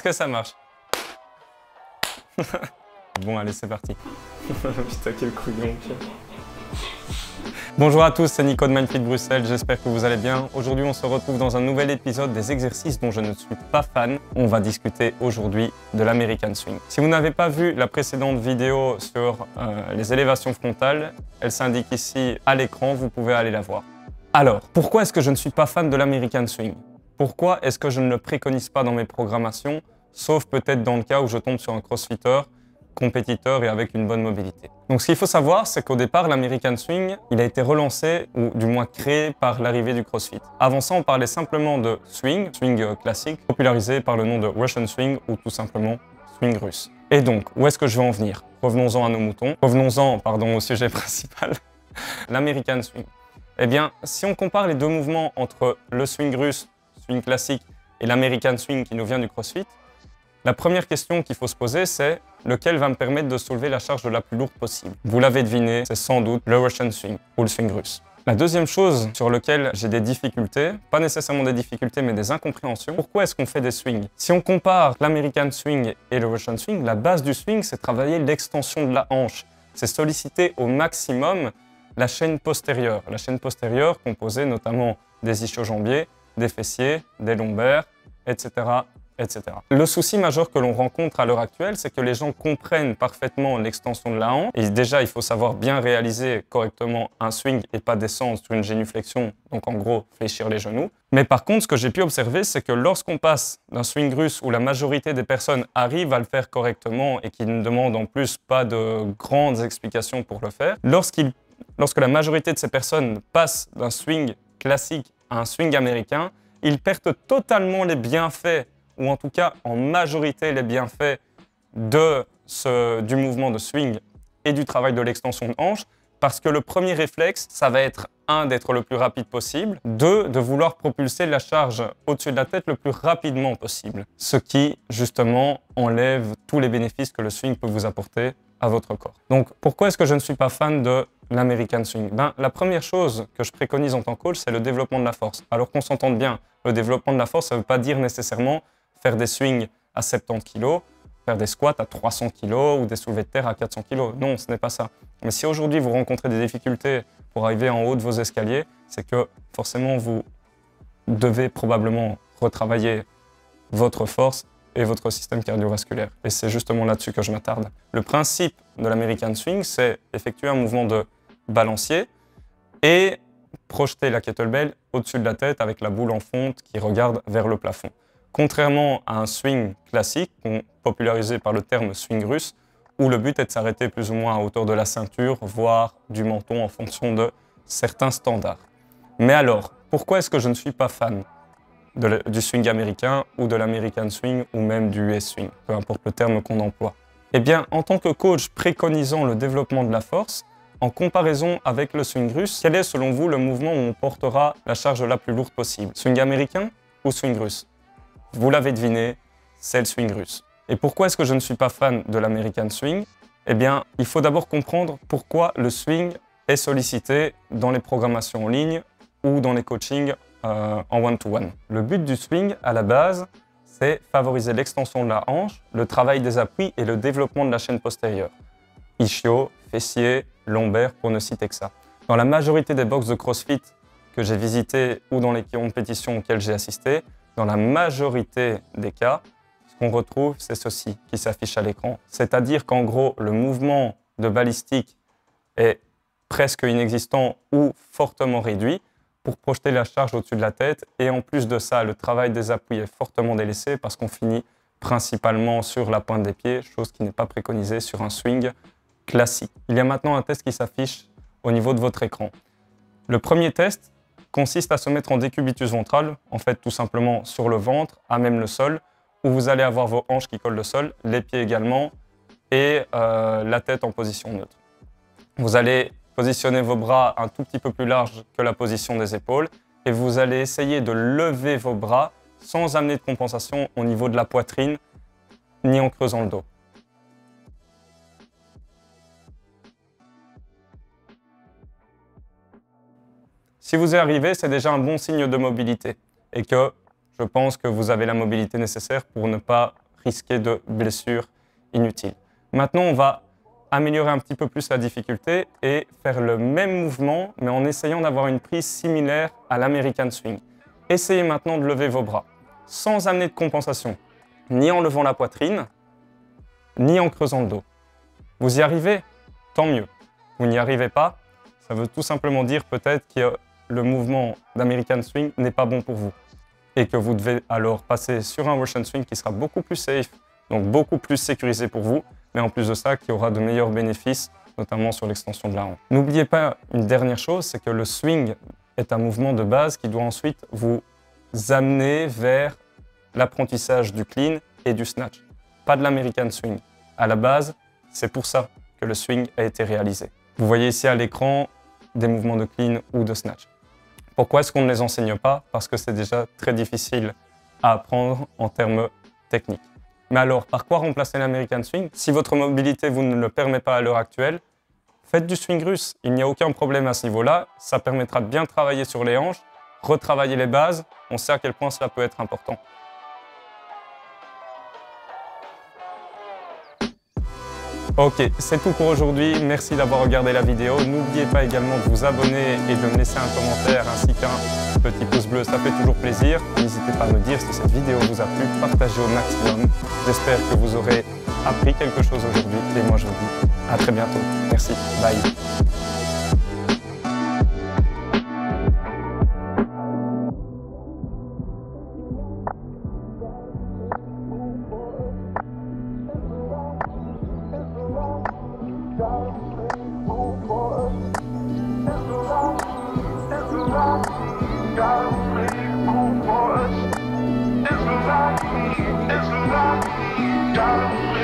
que ça marche? Bon, allez, c'est parti. Putain, quel couillon. Bonjour à tous, c'est Nico de Mindfit Bruxelles, j'espère que vous allez bien. Aujourd'hui, on se retrouve dans un nouvel épisode des exercices dont je ne suis pas fan. On va discuter aujourd'hui de l'American Swing. Si vous n'avez pas vu la précédente vidéo sur les élévations frontales, elle s'indique ici à l'écran, vous pouvez aller la voir. Alors, pourquoi est-ce que je ne suis pas fan de l'American Swing? Pourquoi est-ce que je ne le préconise pas dans mes programmations, sauf peut-être dans le cas où je tombe sur un crossfitter, compétiteur et avec une bonne mobilité. Donc ce qu'il faut savoir, c'est qu'au départ, l'American Swing, il a été relancé, ou du moins créé par l'arrivée du CrossFit. Avant ça, on parlait simplement de swing classique, popularisé par le nom de Russian Swing ou tout simplement swing russe. Et donc, où est-ce que je vais en venir? Revenons-en à nos moutons. Revenons-en, pardon, au sujet principal, l'American Swing. Eh bien, si on compare les deux mouvements entre le swing russe, swing classique, et l'American Swing qui nous vient du CrossFit, la première question qu'il faut se poser, c'est lequel va me permettre de soulever la charge la plus lourde possible. Vous l'avez deviné, c'est sans doute le Russian Swing ou le swing russe. La deuxième chose sur laquelle j'ai des difficultés, pas nécessairement des difficultés mais des incompréhensions, pourquoi est-ce qu'on fait des swings? Si on compare l'American Swing et le Russian Swing, la base du swing, c'est travailler l'extension de la hanche. C'est solliciter au maximum la chaîne postérieure. La chaîne postérieure composée notamment des ischio-jambiers, des fessiers, des lombaires, etc. etc. Le souci majeur que l'on rencontre à l'heure actuelle, c'est que les gens comprennent parfaitement l'extension de la hanche. Et déjà, il faut savoir bien réaliser correctement un swing et pas descendre sur une génuflexion, donc en gros, fléchir les genoux. Mais par contre, ce que j'ai pu observer, c'est que lorsqu'on passe d'un swing russe où la majorité des personnes arrivent à le faire correctement et qui ne demandent en plus pas de grandes explications pour le faire, lorsque la majorité de ces personnes passent d'un swing classique à un swing américain, ils perdent totalement les bienfaits ou en tout cas en majorité les bienfaits du mouvement de swing et du travail de l'extension de hanche, parce que le premier réflexe, ça va être 1, d'être le plus rapide possible, 2, de vouloir propulser la charge au-dessus de la tête le plus rapidement possible, ce qui, justement, enlève tous les bénéfices que le swing peut vous apporter à votre corps. Donc, pourquoi est-ce que je ne suis pas fan de l'American Swing? La première chose que je préconise en tant que coach, c'est le développement de la force. Alors qu'on s'entende bien, le développement de la force, ça ne veut pas dire nécessairement faire des swings à 70 kg, faire des squats à 300 kg ou des soulevés de terre à 400 kg. Non, ce n'est pas ça. Mais si aujourd'hui vous rencontrez des difficultés pour arriver en haut de vos escaliers, c'est que forcément vous devez probablement retravailler votre force et votre système cardiovasculaire. Et c'est justement là-dessus que je m'attarde. Le principe de l'American Swing, c'est effectuer un mouvement de balancier et projeter la kettlebell au-dessus de la tête avec la boule en fonte qui regarde vers le plafond. Contrairement à un swing classique, popularisé par le terme swing russe, où le but est de s'arrêter plus ou moins à hauteur de la ceinture, voire du menton en fonction de certains standards. Mais alors, pourquoi est-ce que je ne suis pas fan du swing américain ou de l'American Swing ou même du US Swing, peu importe le terme qu'on emploie? Eh bien, en tant que coach préconisant le développement de la force, en comparaison avec le swing russe, quel est selon vous le mouvement où on portera la charge la plus lourde possible? Swing américain ou swing russe? Vous l'avez deviné, c'est le swing russe. Et pourquoi est-ce que je ne suis pas fan de l'American Swing? Eh bien, il faut d'abord comprendre pourquoi le swing est sollicité dans les programmations en ligne ou dans les coachings en one-to-one. Le but du swing, à la base, c'est favoriser l'extension de la hanche, le travail des appuis et le développement de la chaîne postérieure. Ischio, fessier, lombaire, pour ne citer que ça. Dans la majorité des box de CrossFit que j'ai visitées ou dans les compétitions auxquelles j'ai assisté, dans la majorité des cas, ce qu'on retrouve, c'est ceci qui s'affiche à l'écran. C'est-à-dire qu'en gros, le mouvement de balistique est presque inexistant ou fortement réduit pour projeter la charge au-dessus de la tête. Et en plus de ça, le travail des appuis est fortement délaissé parce qu'on finit principalement sur la pointe des pieds, chose qui n'est pas préconisée sur un swing classique. Il y a maintenant un test qui s'affiche au niveau de votre écran. Le premier test consiste à se mettre en décubitus ventral, en fait tout simplement sur le ventre, à même le sol, où vous allez avoir vos hanches qui collent le sol, les pieds également, et la tête en position neutre. Vous allez positionner vos bras un tout petit peu plus large que la position des épaules, et vous allez essayer de lever vos bras sans amener de compensation au niveau de la poitrine, ni en creusant le dos. Si vous y arrivez, c'est déjà un bon signe de mobilité et que je pense que vous avez la mobilité nécessaire pour ne pas risquer de blessures inutiles. Maintenant, on va améliorer un petit peu plus la difficulté et faire le même mouvement, mais en essayant d'avoir une prise similaire à l'American Swing. Essayez maintenant de lever vos bras, sans amener de compensation, ni en levant la poitrine, ni en creusant le dos. Vous y arrivez? Tant mieux. Vous n'y arrivez pas? Ça veut tout simplement dire peut-être que le mouvement d'American Swing n'est pas bon pour vous et que vous devez alors passer sur un Russian Swing qui sera beaucoup plus safe, donc beaucoup plus sécurisé pour vous, mais en plus de ça, qui aura de meilleurs bénéfices, notamment sur l'extension de la hanche. N'oubliez pas une dernière chose, c'est que le swing est un mouvement de base qui doit ensuite vous amener vers l'apprentissage du clean et du snatch, pas de l'American Swing. À la base, c'est pour ça que le swing a été réalisé. Vous voyez ici à l'écran des mouvements de clean ou de snatch. Pourquoi est-ce qu'on ne les enseigne pas? Parce que c'est déjà très difficile à apprendre en termes techniques. Mais alors, par quoi remplacer l'American Swing? Si votre mobilité vous ne le permet pas à l'heure actuelle, faites du swing russe. Il n'y a aucun problème à ce niveau-là. Ça permettra de bien travailler sur les hanches, retravailler les bases. On sait à quel point cela peut être important. Ok, c'est tout pour aujourd'hui. Merci d'avoir regardé la vidéo. N'oubliez pas également de vous abonner et de me laisser un commentaire ainsi qu'un petit pouce bleu, ça fait toujours plaisir. N'hésitez pas à me dire si cette vidéo vous a plu, partagez au maximum. J'espère que vous aurez appris quelque chose aujourd'hui et moi je vous dis à très bientôt. Merci, bye. It's a lot,